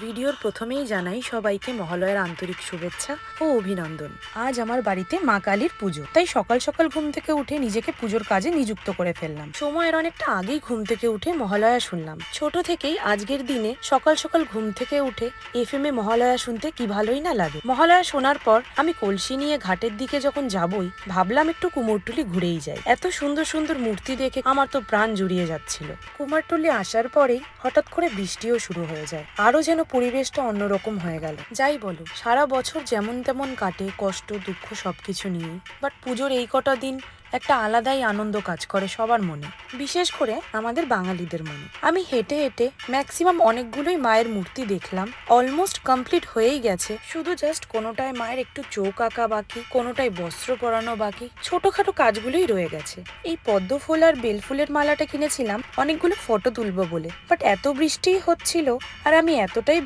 ভিডিওর প্রথমেই জানাই সবাইকে মহালয়ার আন্তরিক শুভেচ্ছা ও অভিনন্দন। আজ আমার বাড়িতে মা কালীর পুজো, তাই সকাল সকাল ঘুম থেকে উঠে নিজেকে পুজোর কাজে নিযুক্ত করে ফেললাম। সময়ের অনেকটা আগেই ঘুম থেকে উঠে মহালয়া শুনলাম। ছোট থেকেই আজকের দিনে সকাল সকাল ঘুম থেকে উঠে এফএম এ মহালয়া শুনতে কি ভালোই না লাগে। মহালয়া শোনার পর আমি কলসি নিয়ে ঘাটের দিকে যখন যাবই ভাবলাম একটু কুমোরটুলি ঘুরেই যাই। এত সুন্দর সুন্দর মূর্তি দেখে আমার তো প্রাণ জুড়িয়ে যাচ্ছিল। কুমারটুলি আসার পরেই হঠাৎ করে বৃষ্টিও শুরু হয়ে যায়, আরো যেন পরিবেশটা অন্যরকম হয়ে গেল। যাই বলো, সারা বছর যেমন তেমন কাটে কষ্ট দুঃখ সবকিছু নিয়ে, বাট পুজোর এই কটা দিন একটা আলাদাই আনন্দ কাজ করে সবার মনে, বিশেষ করে আমাদের বাঙালিদের মনে। আমি হেঁটে হেঁটে ম্যাক্সিমাম অনেকগুলোই মায়ের মূর্তি দেখলাম। অলমোস্ট কমপ্লিট হয়েই গেছে, শুধু জাস্ট কোনোটায় মায়ের একটু চোখ আঁকা বাকি, কোনোটায় বস্ত্র পরানো বাকি, ছোটখাটো কাজগুলোই রয়ে গেছে। এই পদ্ম ফুল আর বেল ফুলের মালাটা কিনেছিলাম অনেকগুলো ফটো তুলবো বলে, বাট এত বৃষ্টি হচ্ছিল আর আমি এতটাই